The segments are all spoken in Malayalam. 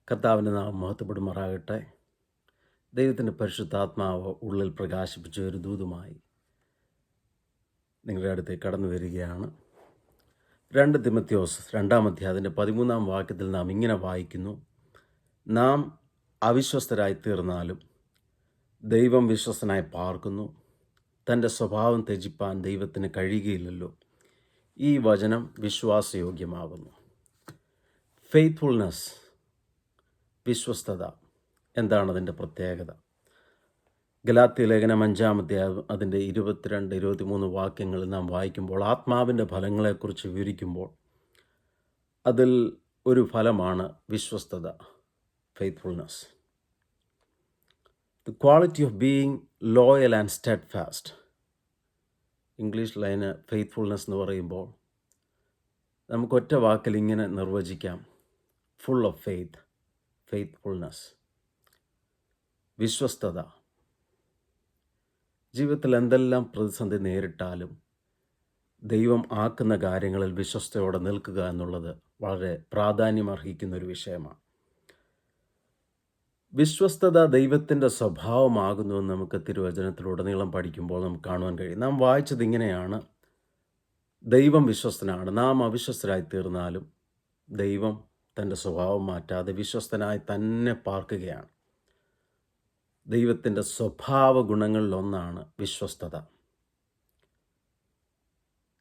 കർത്താവിൻ്റെ നാമം മഹത്വപ്പെടുമാറാകട്ടെ. ദൈവത്തിൻ്റെ പരിശുദ്ധാത്മാവ് ഉള്ളിൽ പ്രകാശിപ്പിച്ച ഒരു ദൂതുമായി നിങ്ങളുടെ അടുത്തേക്ക് കടന്നു വരികയാണ്. 2 തിമോഥെയോസ് 2-ാം അധ്യായത്തിൻ്റെ 13-ാം വാക്യത്തിൽ നാം ഇങ്ങനെ വായിക്കുന്നു: നാം അവിശ്വസ്തരായി തീർന്നാലും ദൈവം വിശ്വസ്തനായി പാർക്കുന്നു. തൻ്റെ സ്വഭാവം ത്യജിപ്പാൻ ദൈവത്തിന് കഴിയുകയില്ലല്ലോ. ഈ വചനം വിശ്വാസയോഗ്യമാകുന്നു. ഫെയ്ത്ത്ഫുൾനെസ്, വിശ്വസ്തത, എന്താണ് അതിൻ്റെ പ്രത്യേകത? ഗലാത്യ ലേഖനം 5-ാം അധ്യായം അതിൻ്റെ 22-23 വാക്യങ്ങളിൽ നാം വായിക്കുമ്പോൾ ആത്മാവിൻ്റെ ഫലങ്ങളെക്കുറിച്ച് വിവരിക്കുമ്പോൾ അതിൽ ഒരു ഫലമാണ് വിശ്വസ്തത, faithfulness. The quality of being loyal and steadfast. ഇംഗ്ലീഷിൽ അതിന് ഫെയ്ത്ത്ഫുൾനെസ് എന്ന് പറയുമ്പോൾ നമുക്ക് ഒറ്റ വാക്കിൽ ഇങ്ങനെ നിർവചിക്കാം: ഫുൾ ഓഫ് ഫെയ്ത്ത്, ഫെയ്ത്ത്ഫുൾനെസ്, വിശ്വസ്തത. ജീവിതത്തിൽ എന്തെല്ലാം പ്രതിസന്ധി നേരിട്ടാലും ദൈവം ആക്കുന്ന കാര്യങ്ങളിൽ വിശ്വസ്തയോടെ നിൽക്കുക എന്നുള്ളത് വളരെ പ്രാധാന്യമർഹിക്കുന്ന ഒരു വിഷയമാണ്. വിശ്വസ്തത ദൈവത്തിൻ്റെ സ്വഭാവമാകുന്നുവെന്ന് നമുക്ക് തിരുവചനത്തിലുടനീളം പഠിക്കുമ്പോൾ നമുക്ക് കാണുവാൻ കഴിയും. നാം വായിച്ചത് ഇങ്ങനെയാണ്: ദൈവം വിശ്വസ്തനാണ്. നാം അവിശ്വസ്തരായി തീർന്നാലും ദൈവം തൻ്റെ സ്വഭാവം മാറ്റാതെ വിശ്വസ്തനായി തന്നെ പാർക്കുകയാണ്. ദൈവത്തിൻ്റെ സ്വഭാവ ഗുണങ്ങളിലൊന്നാണ് വിശ്വസ്തത.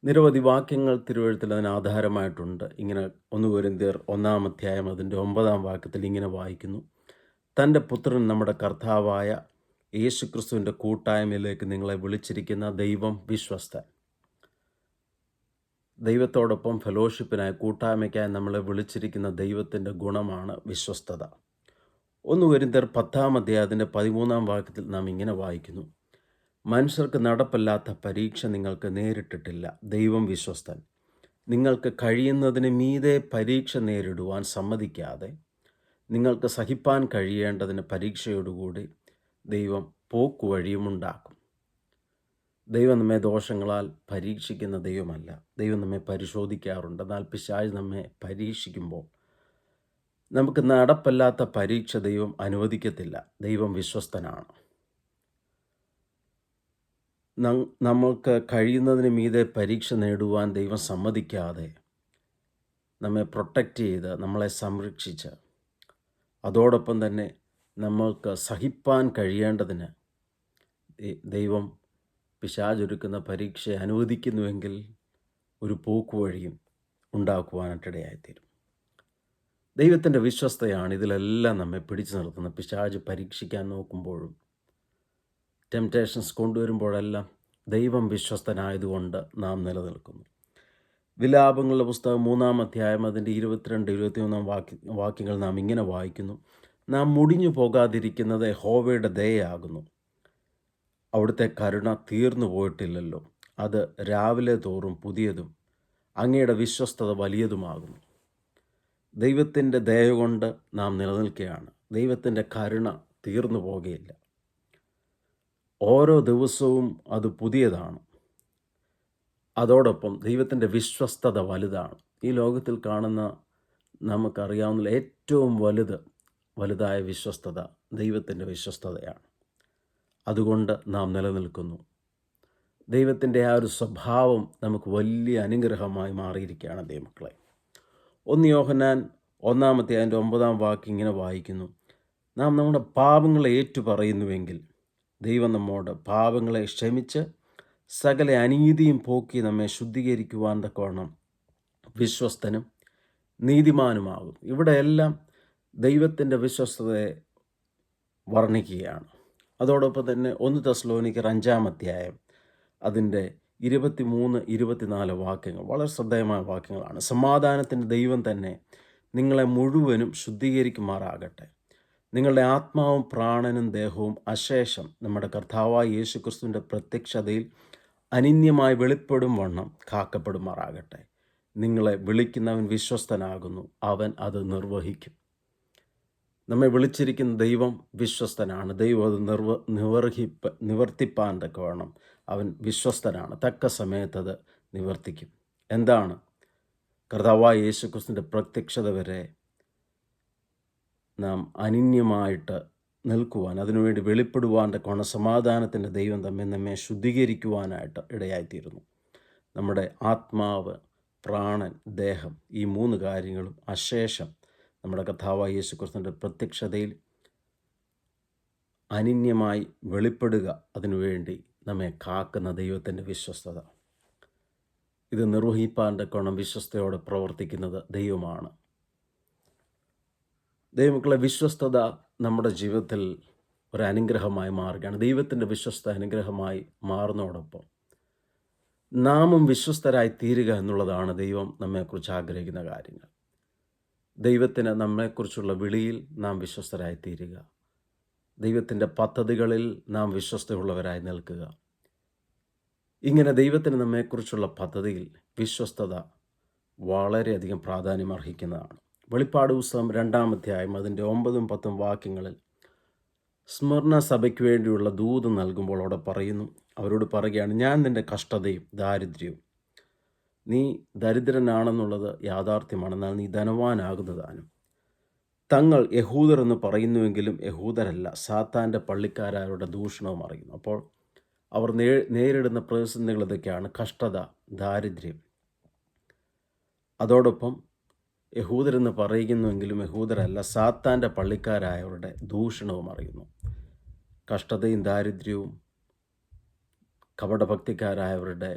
നിരവധി വാക്യങ്ങൾ തിരുവെഴുത്തിൽ അതിന് ആധാരമായിട്ടുണ്ട്. ഇങ്ങനെ 1 കൊരിന്ത്യർ 1-ാം അധ്യായം അതിൻ്റെ 9-ാം വാക്യത്തിൽ ഇങ്ങനെ വായിക്കുന്നു: തൻ്റെ പുത്രൻ നമ്മുടെ കർത്താവായ യേശുക്രിസ്തുവിൻ്റെ കൂട്ടായ്മയിലേക്ക് നിങ്ങളെ വിളിച്ചിരിക്കുന്ന ദൈവം വിശ്വസ്തൻ. ദൈവത്തോടൊപ്പം ഫെലോഷിപ്പിനായി, കൂട്ടായ്മയ്ക്കായി നമ്മളെ വിളിച്ചിരിക്കുന്ന ദൈവത്തിൻ്റെ ഗുണമാണ് വിശ്വസ്തത. 1 കൊരിന്ത്യർ 10-ാം അധ്യായത്തിൻ്റെ 13-ാം വാക്യത്തിൽ നാം ഇങ്ങനെ വായിക്കുന്നു: മനുഷ്യർക്ക് നടപ്പല്ലാത്ത പരീക്ഷ നിങ്ങൾക്ക് നേരിട്ടിട്ടില്ല. ദൈവം വിശ്വസ്തൻ. നിങ്ങൾക്ക് കഴിയുന്നതിന് മീതെ പരീക്ഷ നേരിടുവാൻ സമ്മതിക്കാതെ നിങ്ങൾക്ക് സഹിപ്പാൻ കഴിയേണ്ടതിന് പരീക്ഷയോടുകൂടി ദൈവം പോക്കുവഴിയുമുണ്ടാക്കും. ദൈവം നമ്മെ ദോഷങ്ങളാൽ പരീക്ഷിക്കുന്ന ദൈവമല്ല. ദൈവം നമ്മെ പരിശോധിക്കാറുണ്ട്. എന്നാൽ പിശാച് നമ്മെ പരീക്ഷിക്കുമ്പോൾ നമുക്ക് നടപ്പല്ലാത്ത പരീക്ഷ ദൈവം അനുവദിക്കത്തില്ല. ദൈവം വിശ്വസ്തനാണ്. നമ്മൾക്ക് കഴിയുന്നതിന് മീതെ പരീക്ഷ നേടുവാൻ ദൈവം സമ്മതിക്കാതെ നമ്മെ പ്രൊട്ടക്റ്റ് ചെയ്ത്, നമ്മളെ സംരക്ഷിച്ച്, അതോടൊപ്പം തന്നെ നമ്മൾക്ക് സഹിപ്പാൻ കഴിയേണ്ടതിന് ദൈവം പിശാചൊരുക്കുന്ന പരീക്ഷ അനുവദിക്കുന്നുവെങ്കിൽ ഒരു പോക്കുവഴിയും ഉണ്ടാക്കുവാനായിട്ടിടയായിത്തീരും. ദൈവത്തിൻ്റെ വിശ്വസ്തയാണ് ഇതിലെല്ലാം നമ്മെ പിടിച്ചു നിർത്തുന്നത്. പിശാച് പരീക്ഷിക്കാൻ നോക്കുമ്പോഴും ടെംപ്റ്റേഷൻസ് കൊണ്ടുവരുമ്പോഴെല്ലാം ദൈവം വിശ്വസ്തനായതുകൊണ്ട് നാം നിലനിൽക്കുന്നു. വിലാപങ്ങളുടെ പുസ്തകം 3-ാം അധ്യായം അതിൻ്റെ 22-23 വാക്യങ്ങൾ നാം ഇങ്ങനെ വായിക്കുന്നു: നാം മുടിഞ്ഞു പോകാതിരിക്കുന്നത് യഹോവയുടെ ദയയാകുന്നു. അവിടുത്തെ കരുണ തീർന്നു പോയിട്ടില്ലല്ലോ. അത് രാവിലെ തോറും പുതിയതും അങ്ങയുടെ വിശ്വസ്തത വലിയതുമാകുന്നു. ദൈവത്തിൻ്റെ ദയ കൊണ്ട് നാം നിലനിൽക്കുകയാണ്. ദൈവത്തിൻ്റെ കരുണ തീർന്നു പോകുകയില്ല. ഓരോ ദിവസവും അത് പുതിയതാണ്. അതോടൊപ്പം ദൈവത്തിൻ്റെ വിശ്വസ്തത വലുതാണ്. ഈ ലോകത്തിൽ കാണുന്ന നമുക്കറിയാവുന്ന ഏറ്റവും വലുതായ വിശ്വസ്തത ദൈവത്തിൻ്റെ വിശ്വസ്തതയാണ്. അതുകൊണ്ട് നാം നിലനിൽക്കുന്നു. ദൈവത്തിൻ്റെ ആ ഒരു സ്വഭാവം നമുക്ക് വലിയ അനുഗ്രഹമായി മാറിയിരിക്കുകയാണ് ദൈവമക്കളെ. 1 യോഹന്നാൻ 1-ാം അധ്യായത്തിൻ്റെ 9-ാം വാക്യം ഇങ്ങനെ വായിക്കുന്നു: നാം നമ്മുടെ പാപങ്ങളെ ഏറ്റുപറയുന്നുവെങ്കിൽ ദൈവം നമ്മോട് പാപങ്ങളെ ക്ഷമിച്ച് സകല അനീതിയും പോക്കി നമ്മെ ശുദ്ധീകരിക്കുവാൻ തക്കവണ്ണം വിശ്വസ്തനും നീതിമാനുമാകും. ഇവിടെയെല്ലാം ദൈവത്തിൻ്റെ വിശ്വസ്തതയെ വർണ്ണിക്കുകയാണ്. അതോടൊപ്പം തന്നെ 1 തെസ്സലോനിക്കർ 5-ാം അധ്യായം അതിൻ്റെ 23-24 വാക്യങ്ങൾ വളരെ ശ്രദ്ധേയമായ വാക്യങ്ങളാണ്. സമാധാനത്തിൻ്റെ ദൈവം തന്നെ നിങ്ങളെ മുഴുവനും ശുദ്ധീകരിക്കുമാറാകട്ടെ. നിങ്ങളുടെ ആത്മാവും പ്രാണനും ദേഹവും അശേഷം നമ്മുടെ കർത്താവായ യേശുക്രിസ്തുവിൻ്റെ പ്രത്യക്ഷതയിൽ അനിന്യമായി വെളിപ്പെടും വണ്ണം കാക്കപ്പെടുമാറാകട്ടെ. നിങ്ങളെ വിളിക്കുന്നവൻ വിശ്വസ്തനാകുന്നു, അവൻ അത് നിർവഹിക്കും. നമ്മെ വിളിച്ചിരിക്കുന്ന ദൈവം വിശ്വസ്തനാണ്. ദൈവം അത് നിവർത്തിപ്പാൻ തക്കവണ്ണം അവൻ വിശ്വസ്തനാണ്. തക്ക സമയത്തത് നിവർത്തിക്കും. എന്താണ്? കർത്താവായ യേശുക്രിസ്തുവിൻ്റെ പ്രത്യക്ഷത വരെ നാം അനിന്യമായിട്ട് നിൽക്കുവാൻ, അതിനുവേണ്ടി വെളിപ്പെടുവാൻ്റെ സമാധാനത്തിൻ്റെ ദൈവം നമ്മെ ശുദ്ധീകരിക്കുവാനായിട്ട് ഇടയായിത്തീരുന്നു. നമ്മുടെ ആത്മാവ്, പ്രാണൻ, ദേഹം, ഈ 3 കാര്യങ്ങളും അശേഷം നമ്മുടെ കർത്താവായ യേശുക്രിസ്തുവിൻ്റെ പ്രത്യക്ഷതയിൽ അനിന്യമായി വെളിപ്പെടുക, അതിനുവേണ്ടി നമ്മെ കാക്കുന്ന ദൈവത്തിൻ്റെ വിശ്വസ്തത. ഇത് നിർവഹിപ്പാൻ്റെ വിശ്വസ്തയോടെ പ്രവർത്തിക്കുന്നത് ദൈവമാണ്. ദൈവമക്കളെ, വിശ്വസ്തത നമ്മുടെ ജീവിതത്തിൽ ഒരു അനുഗ്രഹമായി മാറുകയാണ്. ദൈവത്തിൻ്റെ വിശ്വസ്ത അനുഗ്രഹമായി മാറുന്നതോടൊപ്പം നാമും വിശ്വസ്തരായി തീരുക എന്നുള്ളതാണ് ദൈവം നമ്മെക്കുറിച്ച് ആഗ്രഹിക്കുന്ന കാര്യങ്ങൾ. ദൈവത്തിന് നമ്മെക്കുറിച്ചുള്ള വിളിയിൽ നാം വിശ്വസ്തരായി തീരുക, ദൈവത്തിൻ്റെ പദ്ധതികളിൽ നാം വിശ്വസ്തയുള്ളവരായി നിൽക്കുക. ഇങ്ങനെ ദൈവത്തിന് നമ്മെക്കുറിച്ചുള്ള പദ്ധതിയിൽ വിശ്വസ്തത വളരെയധികം പ്രാധാന്യം അർഹിക്കുന്നതാണ്. വെളിപ്പാട് പുസ്തകം 2-ാം അധ്യായം അതിൻ്റെ 9-ഉം 10-ഉം വാക്യങ്ങളിൽ സ്മിർന സഭയ്ക്ക് വേണ്ടിയുള്ള ദൂത് നൽകുമ്പോൾ അവിടെ പറയുന്നു, അവരോട് പറയുകയാണ്, ഞാൻ നിൻ്റെ കഷ്ടതയും ദാരിദ്ര്യവും, നീ ദരിദ്രനാണെന്നുള്ളത് യാഥാർത്ഥ്യമാണ്, എന്നാൽ നീ ധനവാനാകുന്നതാനും. തങ്ങൾ യഹൂദർ എന്ന് പറയുന്നുവെങ്കിലും യഹൂദരല്ല, സാത്താൻ്റെ പള്ളിക്കാരായവരുടെ ദൂഷണവും അറിയുന്നു. അപ്പോൾ അവർ നേരിടുന്ന പ്രതിസന്ധികൾ ഇതൊക്കെയാണ്: കഷ്ടത, ദാരിദ്ര്യം. അതോടൊപ്പം യഹൂദരെന്ന് പറയുന്നുവെങ്കിലും യഹൂദരല്ല, സാത്താൻ്റെ പള്ളിക്കാരായവരുടെ ദൂഷണവും അറിയുന്നു. കഷ്ടതയും ദാരിദ്ര്യവും കപടഭക്തിക്കാരായവരുടെ,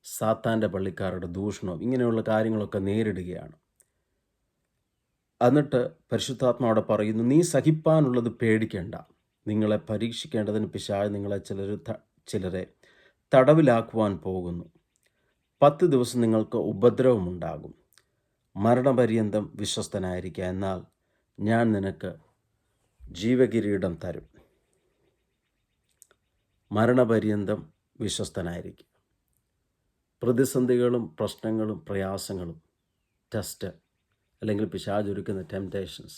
സാത്താൻ്റെ പള്ളിക്കാരുടെ ദൂഷണവും, ഇങ്ങനെയുള്ള കാര്യങ്ങളൊക്കെ നേരിടുകയാണ്. എന്നിട്ട് പരിശുദ്ധാത്മാവോടെ പറയുന്നു, നീ സഹിപ്പാനുള്ളത് പേടിക്കേണ്ട, നിങ്ങളെ പരീക്ഷിക്കേണ്ടതിന് പിശാച് നിങ്ങളെ ചിലരെ തടവിലാക്കുവാൻ പോകുന്നു. 10 ദിവസം നിങ്ങൾക്ക് ഉപദ്രവമുണ്ടാകും. മരണപര്യന്തം വിശ്വസ്തനായിരിക്കുക, എന്നാൽ ഞാൻ നിനക്ക് ജീവകിരീടം തരും. മരണപര്യന്തം വിശ്വസ്തനായിരിക്കുക. പ്രതിസന്ധികളും പ്രശ്നങ്ങളും പ്രയാസങ്ങളും, ടെസ്റ്റ് അല്ലെങ്കിൽ പിശാച് ഒരുക്കുന്ന ടെംപ്റ്റേഷൻസ്,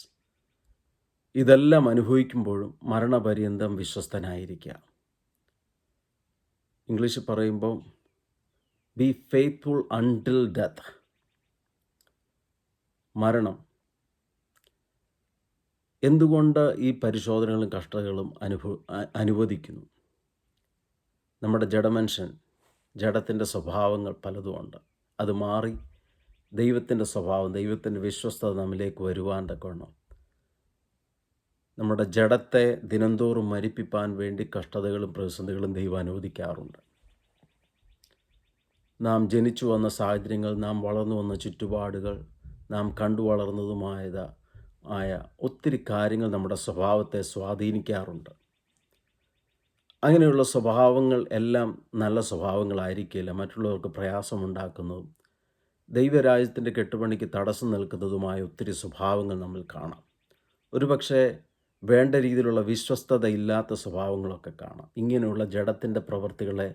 ഇതെല്ലാം അനുഭവിക്കുമ്പോഴും മരണപര്യന്തം വിശ്വസ്തനായിരിക്കുക. ഇംഗ്ലീഷിൽ പറയുമ്പോൾ ബി ഫെയ്ത്ത്ഫുൾ അൺടിൽ ഡെത്ത്. മരണം. എന്തുകൊണ്ട് ഈ പരിശോധനകളും കഷ്ടതകളും അനുവദിക്കുന്നു? നമ്മുടെ ജഡമനുഷ്യൻ, ജഡത്തിൻ്റെ സ്വഭാവങ്ങൾ പലതുമുണ്ട്. അത് മാറി ദൈവത്തിൻ്റെ സ്വഭാവം, ദൈവത്തിൻ്റെ വിശ്വസ്തത നമ്മിലേക്ക് വരുവാൻ തക്കവണ്ണം നമ്മുടെ ജഡത്തെ ദിനംതോറും മരിപ്പിപ്പാൻ വേണ്ടി കഷ്ടതകളും പ്രതിസന്ധികളും ദൈവം അനുവദിക്കാറുണ്ട്. നാം ജനിച്ചു വന്ന സാഹചര്യങ്ങൾ, നാം വളർന്നു വന്ന ചുറ്റുപാടുകൾ, നാം കണ്ടു വളർന്നതുമായ ഒത്തിരി കാര്യങ്ങൾ നമ്മുടെ സ്വഭാവത്തെ സ്വാധീനിക്കാറുണ്ട്. അങ്ങനെയുള്ള സ്വഭാവങ്ങൾ എല്ലാം നല്ല സ്വഭാവങ്ങളായിരിക്കില്ല. മറ്റുള്ളവർക്ക് പ്രയാസമുണ്ടാക്കുന്നതും ദൈവരാജ്യത്തിൻ്റെ കെട്ടുപണിക്ക് തടസ്സം നിൽക്കുന്നതുമായ ഒത്തിരി സ്വഭാവങ്ങൾ നമ്മൾ കാണാം. ഒരുപക്ഷെ വേണ്ട രീതിയിലുള്ള വിശ്വസ്തത ഇല്ലാത്ത സ്വഭാവങ്ങളൊക്കെ കാണാം. ഇങ്ങനെയുള്ള ജഡത്തിൻ്റെ പ്രവൃത്തികളെ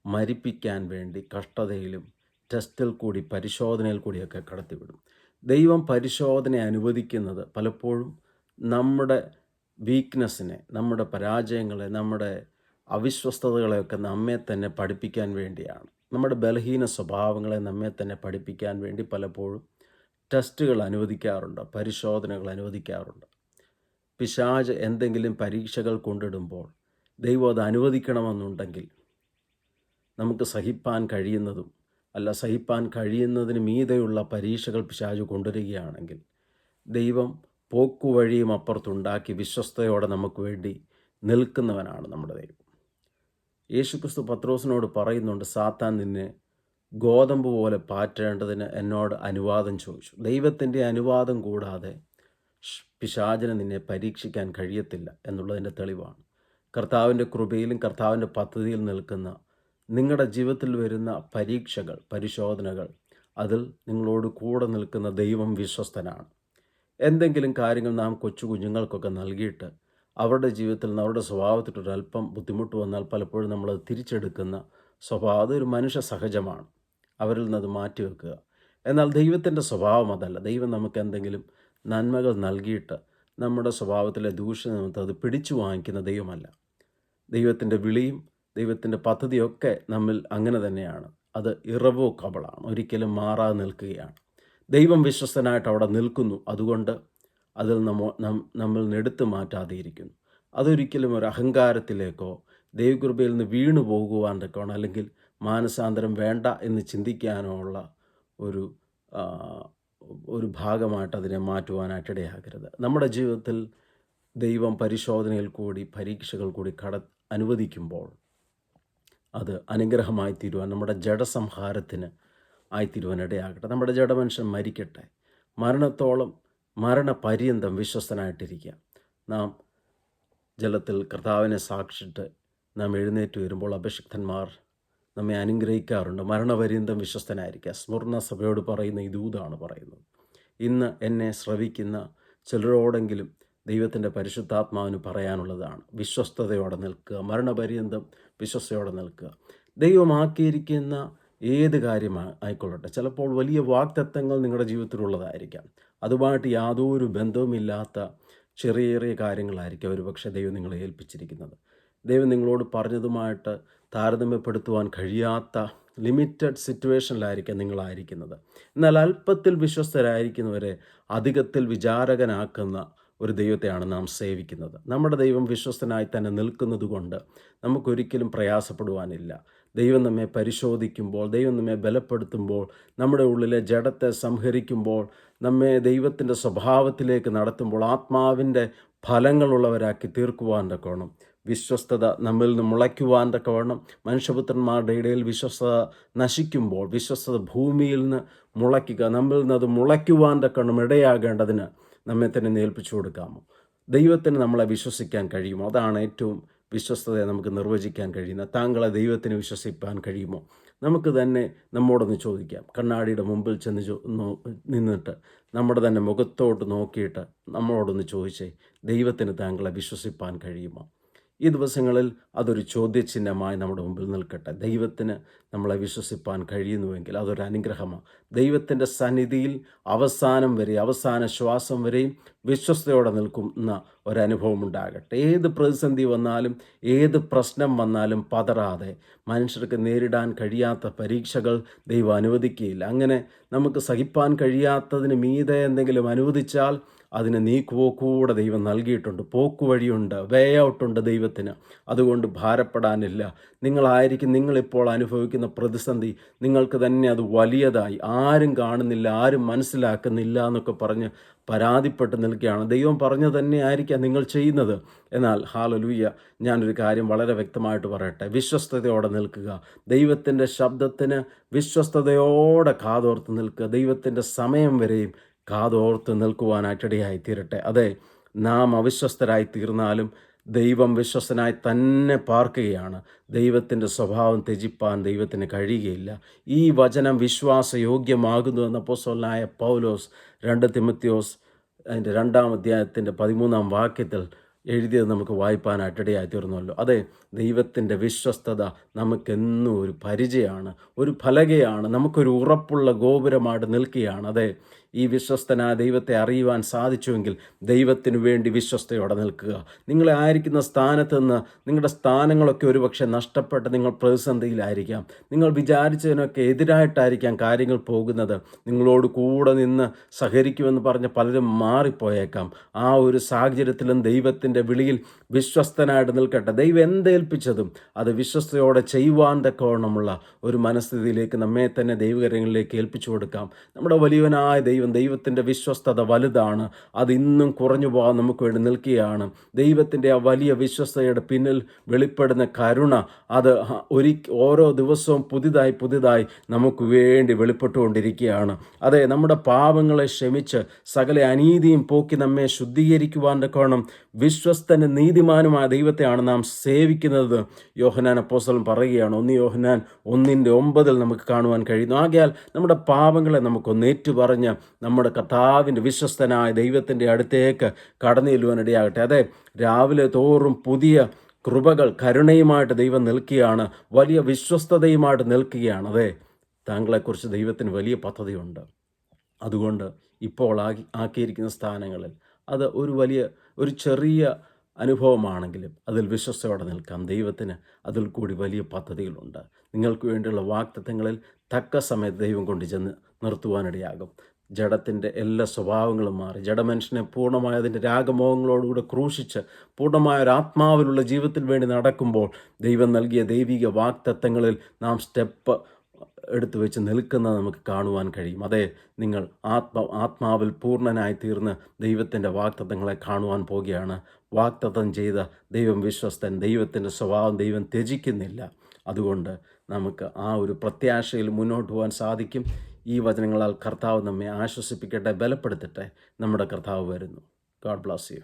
മരിപ്പിക്കാൻ വേണ്ടി കഷ്ടതയിലും ടെസ്റ്റിൽ കൂടി, പരിശോധനയിൽ കൂടിയൊക്കെ കടത്തിവിടും. ദൈവം പരിശോധന അനുവദിക്കുന്നത് പലപ്പോഴും നമ്മുടെ വീക്ക്നെസ്സിനെ, നമ്മുടെ പരാജയങ്ങളെ, നമ്മുടെ അവിശ്വസ്തതകളെയൊക്കെ നമ്മെ തന്നെ പഠിപ്പിക്കാൻ വേണ്ടിയാണ്. നമ്മുടെ ബലഹീന സ്വഭാവങ്ങളെ നമ്മെ തന്നെ പഠിപ്പിക്കാൻ വേണ്ടി പലപ്പോഴും ടെസ്റ്റുകൾ അനുവദിക്കാറുണ്ട്, പരിശോധനകൾ അനുവദിക്കാറുണ്ട്. പിശാച് എന്തെങ്കിലും പരീക്ഷകൾ കൊണ്ടിടുമ്പോൾ ദൈവം അത് അനുവദിക്കണമെന്നുണ്ടെങ്കിൽ, നമുക്ക് സഹിപ്പാൻ കഴിയുന്നതും അല്ല സഹിപ്പാൻ കഴിയുന്നതിന് മീതെയുള്ള പരീക്ഷകൾ പിശാച് കൊണ്ടുവരികയാണെങ്കിൽ, ദൈവം പോക്കുവഴിയും അപ്പുറത്തുണ്ടാക്കി വിശ്വസ്തയോടെ നമുക്ക് വേണ്ടി നിൽക്കുന്നവനാണ് നമ്മുടെ ദൈവം. യേശുക്രിസ്തു പത്രോസിനോട് പറയുന്നുണ്ട്, സാത്താൻ നിന്നെ ഗോതമ്പ് പോലെ പാറ്റേണ്ടതിന് എന്നോട് അനുവാദം ചോദിച്ചു. ദൈവത്തിൻ്റെ അനുവാദം കൂടാതെ പിശാചിനെ നിന്നെ പരീക്ഷിക്കാൻ കഴിയത്തില്ല എന്നുള്ളതിൻ്റെ തെളിവാണ്. കർത്താവിൻ്റെ കൃപയിലും കർത്താവിൻ്റെ പദ്ധതിയിൽ നിൽക്കുന്ന നിങ്ങളുടെ ജീവിതത്തിൽ വരുന്ന പരീക്ഷകൾ, പരിശോധനകൾ, അതിൽ നിങ്ങളോട് കൂടെ നിൽക്കുന്ന ദൈവം വിശ്വസ്തനാണ്. എന്തെങ്കിലും കാര്യങ്ങൾ നാം കൊച്ചു കുഞ്ഞുങ്ങൾക്കൊക്കെ നൽകിയിട്ട് അവരുടെ ജീവിതത്തിൽ നിന്ന്, അവരുടെ സ്വഭാവത്തിലൊരല്പം ബുദ്ധിമുട്ട് വന്നാൽ പലപ്പോഴും നമ്മളത് തിരിച്ചെടുക്കുന്ന സ്വഭാവം, അതൊരു മനുഷ്യ സഹജമാണ്. അവരിൽ നിന്നത് മാറ്റിവെക്കുക. എന്നാൽ ദൈവത്തിൻ്റെ സ്വഭാവം അതല്ല. ദൈവം നമുക്ക് എന്തെങ്കിലും നന്മകൾ നൽകിയിട്ട് നമ്മുടെ സ്വഭാവത്തിലെ ദൂഷ്യനിമിത്തം അത് പിടിച്ചു വാങ്ങിക്കുന്ന ദൈവമല്ല. ദൈവത്തിൻ്റെ വിളിയും ദൈവത്തിൻ്റെ പദ്ധതിയൊക്കെ നമ്മിൽ അങ്ങനെ തന്നെയാണ്. അത് ഇറവോക്കബിളാണ്, ഒരിക്കലും മാറാതെ നിൽക്കുകയാണ്. ദൈവം വിശ്വസ്തനായിട്ട് അവിടെ നിൽക്കുന്നു. അതുകൊണ്ട് അതിൽ നമ്മിൽ നിന്ന് എടുത്തു മാറ്റാതെ ഇരിക്കുന്നു. അതൊരിക്കലും ഒരു അഹങ്കാരത്തിലേക്കോ ദൈവകൃപയിൽ നിന്ന് വീണു പോകുവാൻ തക്കവണ്ണം, അല്ലെങ്കിൽ മാനസാന്തരം വേണ്ട എന്ന് ചിന്തിക്കാനോ ഉള്ള ഒരു ആ, ഒരു ഭാഗമായിട്ട് അതിനെ മാറ്റുവാനായിട്ട് ഇടയാകരുത്. നമ്മുടെ ജീവിതത്തിൽ ദൈവം പരിശോധനയിൽ കൂടി പരീക്ഷകൾ കൂടി അനുവദിക്കുമ്പോൾ അത് അനുഗ്രഹമായി തീരുവാൻ, നമ്മുടെ ജഡസംഹാരത്തിന് ആയിത്തീരുവാൻ ഇടയാകട്ടെ. നമ്മുടെ ജഡമനുഷ്യൻ മരിക്കട്ടെ, മരണത്തോളം മരണപര്യന്തം വിശ്വസ്തനായിട്ടിരിക്കുക. നാം ജലത്തിൽ കർത്താവിനെ സാക്ഷിച്ചിട്ട് നാം എഴുന്നേറ്റ് വരുമ്പോൾ അഭിഷിക്തന്മാർ നമ്മെ അനുഗ്രഹിക്കാറുണ്ട്. മരണപര്യന്തം വിശ്വസ്തനായിരിക്കുക. സ്മുർണ സഭയോട് പറയുന്ന ഈ ദൂതാണ് പറയുന്നത്. ഇന്ന് എന്നെ ശ്രവിക്കുന്ന ചിലരോടെങ്കിലും ദൈവത്തിൻ്റെ പരിശുദ്ധാത്മാവിന് പറയാനുള്ളതാണ്: വിശ്വസ്തയോടെ നിൽക്കുക, മരണപര്യന്തം വിശ്വസ്തയോടെ നിൽക്കുക. ദൈവമാക്കിയിരിക്കുന്ന ഏത് കാര്യം ആയിക്കൊള്ളട്ടെ, ചിലപ്പോൾ വലിയ വാഗ്ദത്തങ്ങൾ നിങ്ങളുടെ ജീവിതത്തിലുള്ളതായിരിക്കാം. അതുമായിട്ട് യാതൊരു ബന്ധവുമില്ലാത്ത ചെറിയ ചെറിയ കാര്യങ്ങളായിരിക്കും ഒരുപക്ഷെ ദൈവം നിങ്ങളെ ഏൽപ്പിച്ചിരിക്കുന്നത്. ദൈവം നിങ്ങളോട് പറഞ്ഞതുമായിട്ട് താരതമ്യപ്പെടുത്തുവാൻ കഴിയാത്ത ലിമിറ്റഡ് സിറ്റുവേഷനിലായിരിക്കാം നിങ്ങളായിരിക്കുന്നത്. എന്നാൽ അല്പത്തിൽ വിശ്വസ്തരായിരിക്കുന്നവരെ അധികത്തിൽ വിചാരകനാക്കുന്ന ഒരു ദൈവത്തെയാണ് നാം സേവിക്കുന്നത്. നമ്മുടെ ദൈവം വിശ്വസ്തനായി തന്നെ നിൽക്കുന്നത് കൊണ്ട് നമുക്കൊരിക്കലും പ്രയാസപ്പെടുവാനില്ല. ദൈവം നമ്മെ പരിശോധിക്കുമ്പോൾ, ദൈവം നമ്മെ ബലപ്പെടുത്തുമ്പോൾ, നമ്മുടെ ഉള്ളിലെ ജഡത്തെ സംഹരിക്കുമ്പോൾ, നമ്മെ ദൈവത്തിൻ്റെ സ്വഭാവത്തിലേക്ക് നടത്തുമ്പോൾ, ആത്മാവിൻ്റെ ഫലങ്ങളുള്ളവരാക്കി തീർക്കുവാൻ തക്കവണ്ണം, വിശ്വസ്തത നമ്മിൽ നിന്ന് മുളയ്ക്കുവാൻ തക്കവണ്ണം, മനുഷ്യപുത്രന്മാരുടെ ഇടയിൽ വിശ്വസ്തത നശിക്കുമ്പോൾ വിശ്വസ്തത ഭൂമിയിൽ നിന്ന് മുളയ്ക്കുക, നമ്മിൽ നിന്ന് അത് മുളയ്ക്കുവാൻ തക്കവണ്ണം ഇടയാകേണ്ടതിന് നമ്മെ തന്നെ ഏൽപ്പിച്ചു കൊടുക്കാമോ? ദൈവത്തിന് നമ്മളെ വിശ്വസിക്കാൻ കഴിയുമോ? അതാണ് ഏറ്റവും വിശ്വസ്തതയെ നമുക്ക് നിർവചിക്കാൻ കഴിയുന്നത്. താങ്കളെ ദൈവത്തിന് വിശ്വസിപ്പാൻ കഴിയുമോ? നമുക്ക് തന്നെ നമ്മോടൊന്ന് ചോദിക്കാം. കണ്ണാടിയുടെ മുമ്പിൽ ചെന്ന് നിന്നിട്ട് നമ്മുടെ തന്നെ മുഖത്തോട്ട് നോക്കിയിട്ട് നമ്മളോടൊന്ന് ചോദിച്ചേ, ദൈവത്തിന് താങ്കളെ വിശ്വസിപ്പാൻ കഴിയുമോ? ഈ ദിവസങ്ങളിൽ അതൊരു ചോദ്യചിഹ്നമായി നമ്മുടെ മുമ്പിൽ നിൽക്കട്ടെ. ദൈവത്തിന് നമ്മളെ വിശ്വസിപ്പാൻ കഴിയുന്നുവെങ്കിൽ അതൊരു അനുഗ്രഹമാണ്. ദൈവത്തിൻ്റെ സന്നിധിയിൽ അവസാനം വരെ, അവസാന ശ്വാസം വരെയും വിശ്വസ്തയോടെ നിൽക്കുന്ന ഒരനുഭവം ഉണ്ടാകട്ടെ. ഏത് പ്രതിസന്ധി വന്നാലും, ഏത് പ്രശ്നം വന്നാലും പതറാതെ, മനുഷ്യർക്ക് നേരിടാൻ കഴിയാത്ത പരീക്ഷകൾ ദൈവം അനുവദിക്കുകയില്ല. അങ്ങനെ നമുക്ക് സഹിപ്പാൻ കഴിയാത്തതിന് മീതെ എന്തെങ്കിലും അനുവദിച്ചാൽ അതിന് നീക്കുപോക്കൂടെ ദൈവം നൽകിയിട്ടുണ്ട്. പോക്കുവഴിയുണ്ട്, വേ ഔട്ടുണ്ട് ദൈവത്തിന്. അതുകൊണ്ട് ഭാരപ്പെടാനില്ല. നിങ്ങളിപ്പോൾ അനുഭവിക്കുന്ന പ്രതിസന്ധി നിങ്ങൾക്ക് തന്നെ അത് വലിയതായി, ആരും കാണുന്നില്ല, ആരും മനസ്സിലാക്കുന്നില്ല എന്നൊക്കെ പറഞ്ഞ് പരാതിപ്പെട്ട് നിൽക്കുകയാണ്. ദൈവം പറഞ്ഞു തന്നെ ആയിരിക്കാം നിങ്ങൾ ചെയ്യുന്നത്. എന്നാൽ ഹല്ലേലൂയ, ഞാനൊരു കാര്യം വളരെ വ്യക്തമായിട്ട് പറയട്ടെ: വിശ്വസ്തയോടെ നിൽക്കുക. ദൈവത്തിൻ്റെ ശബ്ദത്തിന് വിശ്വസ്തയോടെ കാതോർത്ത് നിൽക്കുക. ദൈവത്തിൻ്റെ സമയം വരെയും കാതോർത്ത് നിൽക്കുവാനായിട്ടിടയായി തീരട്ടെ. അതെ, നാം അവിശ്വസ്തരായി തീർന്നാലും ദൈവം വിശ്വസ്തനായി തന്നെ പാർക്കുകയാണ്. ദൈവത്തിൻ്റെ സ്വഭാവം ത്യജിപ്പാൻ ദൈവത്തിന് കഴിയുകയില്ല. ഈ വചനം വിശ്വാസയോഗ്യമാകുന്നു എന്ന അപ്പോസ്തലനായ പൗലോസ് 2 തിമോത്തിയോസ് അതിൻ്റെ 2-ാം അധ്യായത്തിൻ്റെ 13-ാം വാക്യത്തിൽ എഴുതിയത് നമുക്ക് വായിപ്പാനായിട്ടിടയായി തീർന്നല്ലോ. അതെ, ദൈവത്തിൻ്റെ വിശ്വസ്തത നമുക്കെന്നും ഒരു പരിചയമാണ്, ഒരു ഫലകയാണ്, നമുക്കൊരു ഉറപ്പുള്ള ഗോപുരമായിട്ട് നിൽക്കുകയാണ്. അതെ, ഈ വിശ്വസ്തനായ ദൈവത്തെ അറിയുവാൻ സാധിച്ചുവെങ്കിൽ ദൈവത്തിനു വേണ്ടി വിശ്വസ്തയോടെ നിൽക്കുക. നിങ്ങളെ ആയിരിക്കുന്ന സ്ഥാനത്ത് നിന്ന് നിങ്ങളുടെ സ്ഥാനങ്ങളൊക്കെ ഒരുപക്ഷെ നഷ്ടപ്പെട്ട് നിങ്ങൾ പ്രതിസന്ധിയിലായിരിക്കാം. നിങ്ങൾ വിചാരിച്ചതിനൊക്കെ എതിരായിട്ടായിരിക്കാം കാര്യങ്ങൾ പോകുന്നത്. നിങ്ങളോട് കൂടെ നിന്ന് സഹകരിക്കുമെന്ന് പറഞ്ഞ് പലരും മാറിപ്പോയേക്കാം. ആ ഒരു സാഹചര്യത്തിലും ദൈവത്തിൻ്റെ വിളിയിൽ വിശ്വസ്തനായിട്ട് നിൽക്കട്ടെ. ദൈവം എന്തേൽപ്പിച്ചതും അത് വിശ്വസ്തയോടെ ചെയ്യുവാൻ തക്കവണ്ണമുള്ള ഒരു മനസ്ഥിതിയിലേക്ക് നമ്മെ തന്നെ ദൈവകരങ്ങളിലേക്ക് ഏൽപ്പിച്ചു കൊടുക്കാം. നമ്മുടെ വലിയവനായ ദൈവത്തിൻ്റെ വിശ്വസ്തത വലുതാണ്. അത് ഇന്നും കുറഞ്ഞു പോകാൻ നമുക്ക് വേണ്ടി നിൽക്കുകയാണ്. ദൈവത്തിൻ്റെ ആ വലിയ വിശ്വസ്തയുടെ പിന്നിൽ വെളിപ്പെടുന്ന കരുണ അത് ഓരോ ദിവസവും പുതിയതായി നമുക്ക് വേണ്ടി വെളിപ്പെട്ടുകൊണ്ടിരിക്കുകയാണ്. അതെ, നമ്മുടെ പാപങ്ങളെ ക്ഷമിച്ച് സകല അനീതിയും പോക്കി നമ്മെ ശുദ്ധീകരിക്കുവാൻ തക്കവണ്ണം വിശ്വസ്തന് നീതിമാനുമായ ദൈവത്തെയാണ് നാം സേവിക്കുന്നത്. യോഹന്നാൻ അപ്പോസ്തലൻ പറയുകയാണ്, 1 യോഹന്നാൻ 1:9 നമുക്ക് കാണുവാൻ കഴിയുന്നു. ആകയാൽ നമ്മുടെ പാപങ്ങളെ നമുക്കൊന്ന് ഏറ്റുപറഞ്ഞ് നമ്മുടെ കർത്താവിൻ്റെ വിശ്വസ്തനായ ദൈവത്തിൻ്റെ അടുത്തേക്ക് കടന്നു ചെല്ലുവാനിടയാകട്ടെ. അതെ, രാവിലെ തോറും പുതിയ കൃപകൾ കരുണയുമായിട്ട് ദൈവം നിൽക്കുകയാണ്, വലിയ വിശ്വസ്തതയുമായിട്ട് നിൽക്കുകയാണ്. അതെ, താങ്കളെക്കുറിച്ച് ദൈവത്തിന് വലിയ പദ്ധതിയുണ്ട്. അതുകൊണ്ട് ഇപ്പോൾ ആക്കിയിരിക്കുന്ന സ്ഥാനങ്ങളിൽ അത് ഒരു ചെറിയ അനുഭവമാണെങ്കിലും അതിൽ വിശ്വസ്തയോടെ നിൽക്കാം. ദൈവത്തിന് അതിൽ കൂടി വലിയ പദ്ധതികളുണ്ട്. നിങ്ങൾക്ക് വേണ്ടിയുള്ള വാഗ്ദത്തങ്ങളിൽ തക്ക സമയത്ത് ദൈവം കൊണ്ട് ചെന്ന് നിർത്തുവാനിടയാകും. ജഡത്തിൻ്റെ എല്ലാ സ്വഭാവങ്ങളും മാറി ജഡമനുഷ്യനെ പൂർണ്ണമായ അതിൻ്റെ രാഗമോഹങ്ങളോടുകൂടെ ക്രൂശിച്ച് പൂർണ്ണമായ ഒരു ആത്മാവിലുള്ള ജീവിതത്തിന് വേണ്ടി നടക്കുമ്പോൾ ദൈവം നൽകിയ ദൈവിക വാഗ്ദത്തങ്ങളിൽ നാം സ്റ്റെപ്പ് എടുത്തു വെച്ച് നിൽക്കുന്നത് നമുക്ക് കാണുവാൻ കഴിയും. അതെ, നിങ്ങൾ ആത്മാവിൽ പൂർണ്ണനായി തീർന്ന് ദൈവത്തിൻ്റെ വാഗ്ദത്തങ്ങളെ കാണുവാൻ പോകുകയാണ്. വാഗ്ദത്തം ചെയ്ത ദൈവം വിശ്വസ്തൻ. ദൈവത്തിൻ്റെ സ്വഭാവം ദൈവം ത്യജിക്കുന്നില്ല. അതുകൊണ്ട് നമുക്ക് ആ ഒരു പ്രത്യാശയിൽ മുന്നോട്ട് പോകാൻ സാധിക്കും. ഈ വചനങ്ങളാൽ കർത്താവ് നമ്മെ ആശ്വസിപ്പിക്കട്ടെ, ബലപ്പെടുത്തട്ടെ. നമ്മുടെ കർത്താവ് വരുന്നു. God bless you.